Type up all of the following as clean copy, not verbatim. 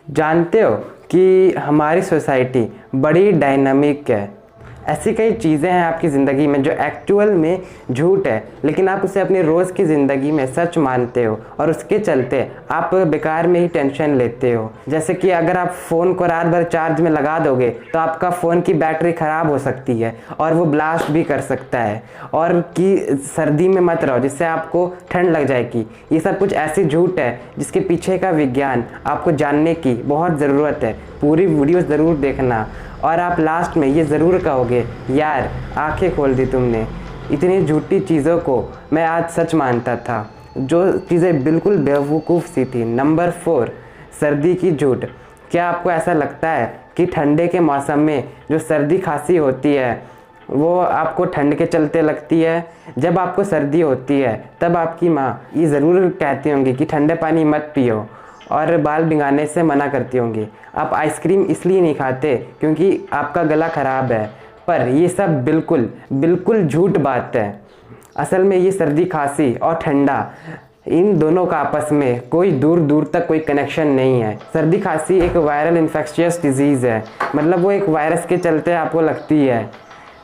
जानते हो कि हमारी सोसाइटी बड़ी डायनामिक है। ऐसी कई चीज़ें हैं आपकी ज़िंदगी में जो एक्चुअल में झूठ है, लेकिन आप उसे अपनी रोज़ की ज़िंदगी में सच मानते हो और उसके चलते आप बेकार में ही टेंशन लेते हो। जैसे कि अगर आप फ़ोन को रात भर चार्ज में लगा दोगे तो आपका फ़ोन की बैटरी ख़राब हो सकती है और वो ब्लास्ट भी कर सकता है, और कि सर्दी में मत रहो जिससे आपको ठंड लग जाएगी। ये सब कुछ ऐसी झूठ है जिसके पीछे का विज्ञान आपको जानने की बहुत ज़रूरत है। पूरी वीडियो ज़रूर देखना और आप लास्ट में ये ज़रूर कहोगे, यार आंखें खोल दी तुमने। इतनी झूठी चीज़ों को मैं आज सच मानता था, जो चीज़ें बिल्कुल बेवकूफ़ सी थी। नंबर 4, सर्दी की झूठ। क्या आपको ऐसा लगता है कि ठंडे के मौसम में जो सर्दी खांसी होती है वो आपको ठंड के चलते लगती है? जब आपको सर्दी होती है तब आपकी माँ ये ज़रूर कहती होंगी कि ठंडे पानी मत पियो और बाल भिगाने से मना करती होंगी। आप आइसक्रीम इसलिए नहीं खाते क्योंकि आपका गला ख़राब है, पर ये सब बिल्कुल बिल्कुल झूठ बात है। असल में ये सर्दी खांसी और ठंडा, इन दोनों का आपस में कोई दूर दूर तक कोई कनेक्शन नहीं है। सर्दी खांसी एक वायरल इन्फेक्शियस डिजीज़ है, मतलब वो एक वायरस के चलते आपको लगती है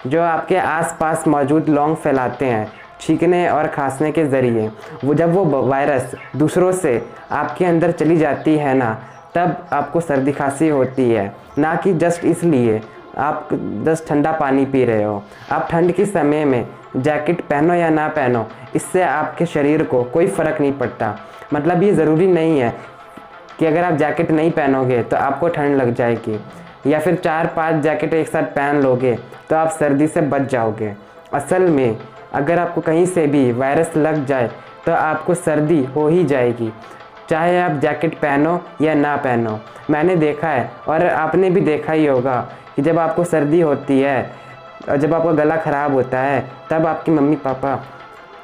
जो आपके आसपास मौजूद लौंग फैलाते हैं छींकने और खांसने के ज़रिए। वो जब वो वायरस दूसरों से आपके अंदर चली जाती है ना, तब आपको सर्दी खांसी होती है, ना कि जस्ट इसलिए आप जस्ट ठंडा पानी पी रहे हो। आप ठंड के समय में जैकेट पहनो या ना पहनो, इससे आपके शरीर को कोई फ़र्क नहीं पड़ता। मतलब ये ज़रूरी नहीं है कि अगर आप जैकेट नहीं पहनोगे तो आपको ठंड लग जाएगी, या फिर 4-5 जैकेट एक साथ पहन लोगे तो आप सर्दी से बच जाओगे। असल में अगर आपको कहीं से भी वायरस लग जाए तो आपको सर्दी हो ही जाएगी, चाहे आप जैकेट पहनो या ना पहनो। मैंने देखा है और आपने भी देखा ही होगा कि जब आपको सर्दी होती है और जब आपका गला ख़राब होता है तब आपकी मम्मी पापा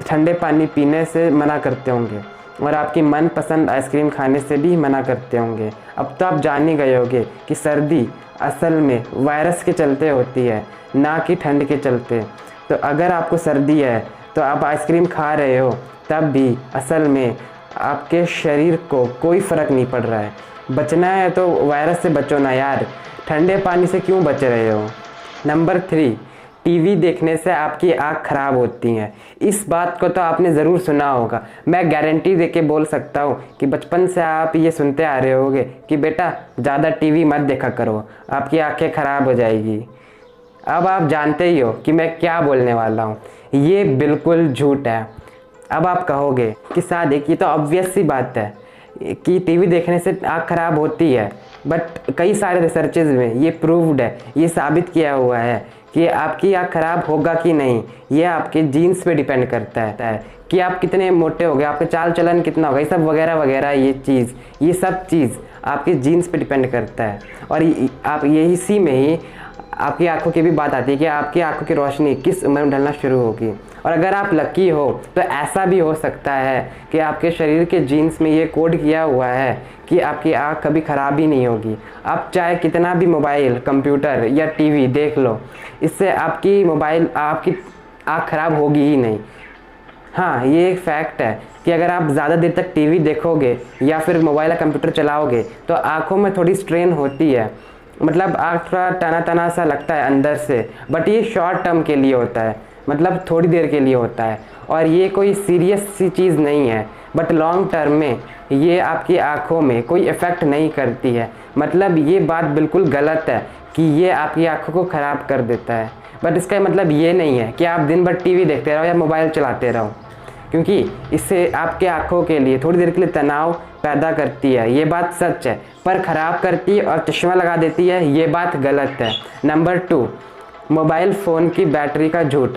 ठंडे पानी पीने से मना करते होंगे और आपकी मनपसंद आइसक्रीम खाने से भी मना करते होंगे। अब तो आप जान ही गए होंगे कि सर्दी असल में वायरस के चलते होती है, ना कि ठंड के चलते। तो अगर आपको सर्दी है तो आप आइसक्रीम खा रहे हो तब भी असल में आपके शरीर को कोई फ़र्क नहीं पड़ रहा है। बचना है तो वायरस से बचो ना यार, ठंडे पानी से क्यों बच रहे हो। नंबर 3, टीवी देखने से आपकी आँख खराब होती हैं। इस बात को तो आपने ज़रूर सुना होगा। मैं गारंटी देके बोल सकता हूँ कि बचपन से आप ये सुनते आ रहे होगे कि बेटा ज़्यादा टीवी मत देखा करो, आपकी आँखें ख़राब हो जाएगी। अब आप जानते ही हो कि मैं क्या बोलने वाला हूँ। ये बिल्कुल झूठ है। अब आप कहोगे कि सादिक ये तो ऑब्वियस सी बात है कि टीवी देखने से आँख खराब होती है, बट कई सारे रिसर्चेज में ये प्रूव्ड है, ये साबित किया हुआ है कि आपकी आँख खराब होगा कि नहीं ये आपके जीन्स पे डिपेंड करता है कि आप कितने मोटे हो गए, आपका चाल चलन कितना होगा, ये सब वगैरह वगैरह। ये सब चीज़ आपके जीन्स पे डिपेंड करता है। और आप यही इसी में ही आपकी आंखों की भी बात आती है कि आपकी आंखों की रोशनी किस उम्र में ढलना शुरू होगी। और अगर आप लकी हो तो ऐसा भी हो सकता है कि आपके शरीर के जीन्स में ये कोड किया हुआ है कि आपकी आँख कभी ख़राब ही नहीं होगी। आप चाहे कितना भी मोबाइल, कंप्यूटर या टीवी देख लो, इससे आपकी आँख ख़राब होगी ही नहीं। हाँ, ये एक फैक्ट है कि अगर आप ज़्यादा देर तक टीवी देखोगे या फिर मोबाइल या कंप्यूटर चलाओगे तो आँखों में थोड़ी स्ट्रेन होती है, मतलब आँख थोड़ा तना तना सा लगता है अंदर से, बट ये शॉर्ट टर्म के लिए होता है, मतलब थोड़ी देर के लिए होता है और ये कोई सीरियस सी चीज़ नहीं है। बट लॉन्ग टर्म में ये आपकी आँखों में कोई इफ़ेक्ट नहीं करती है। मतलब ये बात बिल्कुल गलत है कि ये आपकी आँखों को ख़राब कर देता है, बट इसका मतलब ये नहीं है कि आप दिन भर टीवी देखते रहो या मोबाइल चलाते रहो, क्योंकि इससे आपके आँखों के लिए थोड़ी देर के लिए तनाव पैदा करती है, ये बात सच है। पर ख़राब करती है और चश्मा लगा देती है, ये बात गलत है। नंबर 2, मोबाइल फ़ोन की बैटरी का झूठ।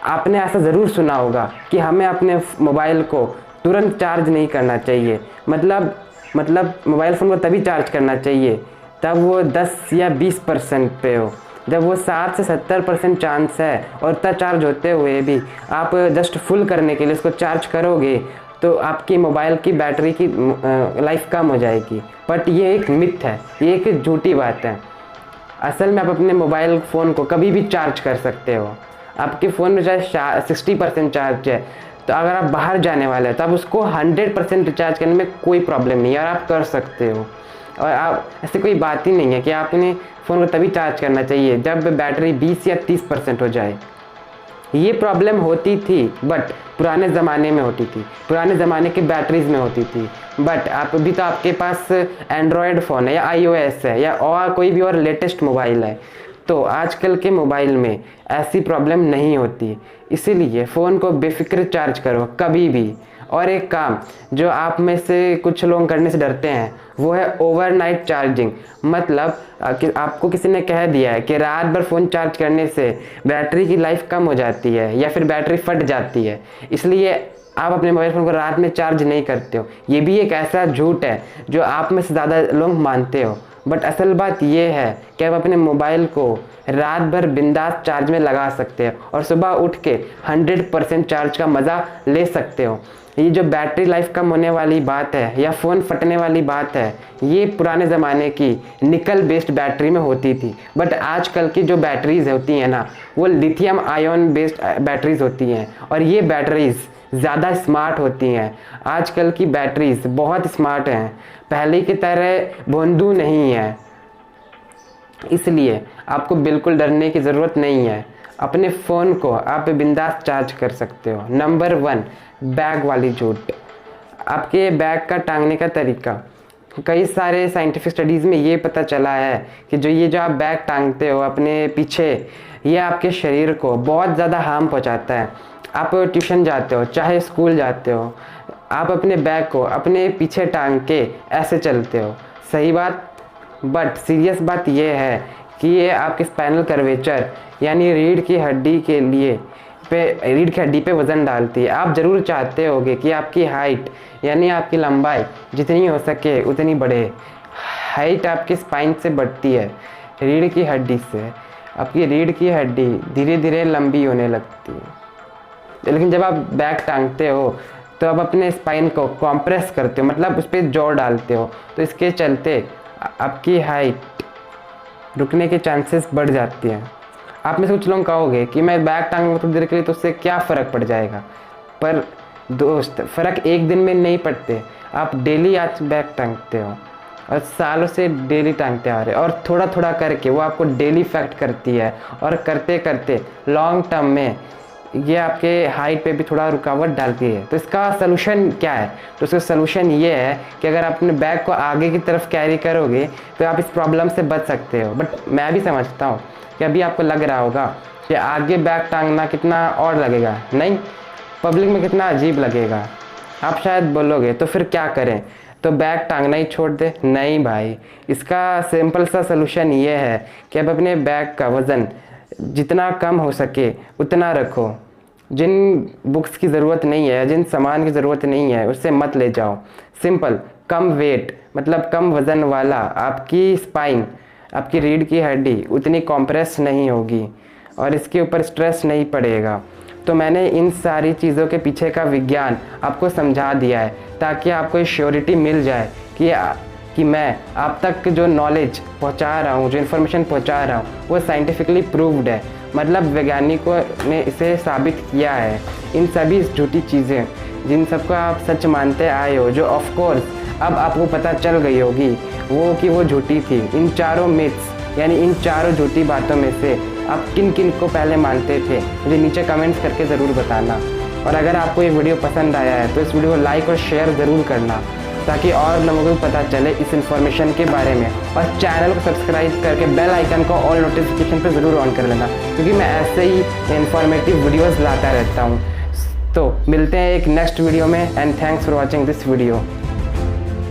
आपने ऐसा ज़रूर सुना होगा कि हमें अपने मोबाइल को तुरंत चार्ज नहीं करना चाहिए। मतलब मोबाइल फ़ोन को तभी चार्ज करना चाहिए तब वो 10 या 20% पे हो। जब वो 60 से 70% चांस है और इतना चार्ज होते हुए भी आप जस्ट फुल करने के लिए उसको चार्ज करोगे तो आपकी मोबाइल की बैटरी की लाइफ कम हो जाएगी। बट ये एक मिथ है, ये एक झूठी बात है। असल में आप अपने मोबाइल फ़ोन को कभी भी चार्ज कर सकते हो। आपके फ़ोन में चाहे 60% चार्ज है तो अगर आप बाहर जाने वाले हैं तो आप उसको 100% रिचार्ज करने में कोई प्रॉब्लम नहीं है और आप कर सकते हो। और आप ऐसी कोई बात ही नहीं है कि आपने फ़ोन को तभी चार्ज करना चाहिए जब बैटरी 20 या 30% हो जाए। ये प्रॉब्लम होती थी बट पुराने ज़माने में होती थी, पुराने ज़माने की बैटरीज में होती थी। बट आप अभी तो आपके पास एंड्रॉयड फ़ोन है या iOS है या और कोई भी और लेटेस्ट मोबाइल है, तो आजकल के मोबाइल में ऐसी प्रॉब्लम नहीं होती। इसीलिए फ़ोन को बेफिक्र चार्ज करो कभी भी। और एक काम जो आप में से कुछ लोग करने से डरते हैं वो है ओवरनाइट चार्जिंग। मतलब कि आपको किसी ने कह दिया है कि रात भर फ़ोन चार्ज करने से बैटरी की लाइफ कम हो जाती है या फिर बैटरी फट जाती है, इसलिए आप अपने मोबाइल फ़ोन को रात में चार्ज नहीं करते हो। ये भी एक ऐसा झूठ है जो आप में से ज़्यादा लोग मानते हो। बट असल बात ये है कि आप अपने मोबाइल को रात भर बिंदास चार्ज में लगा सकते हो और सुबह उठ के 100% चार्ज का मज़ा ले सकते हो। ये जो बैटरी लाइफ कम होने वाली बात है या फ़ोन फटने वाली बात है, ये पुराने ज़माने की निकल बेस्ड बैटरी में होती थी। बट आजकल की जो बैटरीज होती हैं ना, वो लिथियम आयन बेस्ड बैटरीज होती हैं और ये बैटरीज ज़्यादा स्मार्ट होती हैं। आजकल की बैटरीज बहुत स्मार्ट हैं, पहले की तरह भोंदू नहीं है। इसलिए आपको बिल्कुल डरने की ज़रूरत नहीं है। अपने फ़ोन को आप बिंदास चार्ज कर सकते हो। नंबर 1, बैग वाली झूठ। आपके बैग का टांगने का तरीका, कई सारे साइंटिफिक स्टडीज़ में ये पता चला है कि जो आप बैग टांगते हो अपने पीछे, ये आपके शरीर को बहुत ज़्यादा हार्म पहुंचाता है। आप ट्यूशन जाते हो चाहे स्कूल जाते हो, आप अपने बैग को अपने पीछे टांग के ऐसे चलते हो, सही बात। बट सीरियस बात यह है कि ये आपके स्पाइनल कर्वेचर यानी रीढ़ की हड्डी पे वज़न डालती है। आप ज़रूर चाहते होगे कि आपकी हाइट यानी आपकी लंबाई जितनी हो सके उतनी बढ़े। हाइट आपकी स्पाइन से बढ़ती है, रीढ़ की हड्डी से। आपकी रीढ़ की हड्डी धीरे धीरे लंबी होने लगती है। लेकिन जब आप बैग टांगते हो तो आप अपने स्पाइन को कॉम्प्रेस करते हो, मतलब उस पर जोर डालते हो, तो इसके चलते आपकी हाइट रुकने के चांसेस बढ़ जाती हैं। आप में से कुछ लोग कहोगे कि मैं बैग टांगूंगा थोड़ी देर के लिए तो उससे क्या फ़र्क पड़ जाएगा। पर दोस्त, फ़र्क एक दिन में नहीं पड़ते। आप डेली आज बैग टांगते हो और सालों से डेली टांगते आ रहे हो और थोड़ा थोड़ा करके वो आपको डेली इफेक्ट करती है और करते करते लॉन्ग टर्म में ये आपके हाइट पे भी थोड़ा रुकावट डालती है। तो इसका सलूशन क्या है? तो इसका सलूशन ये है कि अगर आप अपने बैग को आगे की तरफ कैरी करोगे तो आप इस प्रॉब्लम से बच सकते हो। बट मैं भी समझता हूँ कि अभी आपको लग रहा होगा कि आगे बैग टांगना कितना और लगेगा, नहीं, पब्लिक में कितना अजीब लगेगा। आप शायद बोलोगे तो फिर क्या करें, तो बैग टांगना ही छोड़ दे। नहीं भाई, इसका सिंपल सा सलूशन ये है कि आप अपने बैग का वज़न जितना कम हो सके उतना रखो। जिन बुक्स की ज़रूरत नहीं है, जिन सामान की ज़रूरत नहीं है, उससे मत ले जाओ। सिंपल, कम वेट मतलब कम वज़न वाला, आपकी स्पाइन, आपकी रीढ़ की हड्डी उतनी कॉम्प्रेस नहीं होगी और इसके ऊपर स्ट्रेस नहीं पड़ेगा। तो मैंने इन सारी चीज़ों के पीछे का विज्ञान आपको समझा दिया है ताकि आपको श्योरिटी मिल जाए कि मैं आप तक जो नॉलेज पहुंचा रहा हूं, जो इन्फॉर्मेशन पहुंचा रहा हूं, वो साइंटिफिकली प्रूव्ड है। मतलब वैज्ञानिकों ने इसे साबित किया है। इन सभी झूठी चीज़ें जिन सबको आप सच मानते आए हो, जो ऑफ कोर्स अब आपको पता चल गई होगी वो झूठी थी। इन चारों मिथ्स यानी इन चारों झूठी बातों में से आप किन किन को पहले मानते थे, मुझे नीचे कमेंट्स करके ज़रूर बताना। और अगर आपको ये वीडियो पसंद आया है तो इस वीडियो को लाइक और शेयर ज़रूर करना ताकि और लोगों को पता चले इस इन्फॉर्मेशन के बारे में। और चैनल को सब्सक्राइब करके बेल आइकन को ऑल नोटिफिकेशन पे ज़रूर ऑन कर लेना, क्योंकि मैं ऐसे ही इन्फॉर्मेटिव वीडियोस लाता रहता हूँ। तो मिलते हैं एक नेक्स्ट वीडियो में and thanks for watching this video.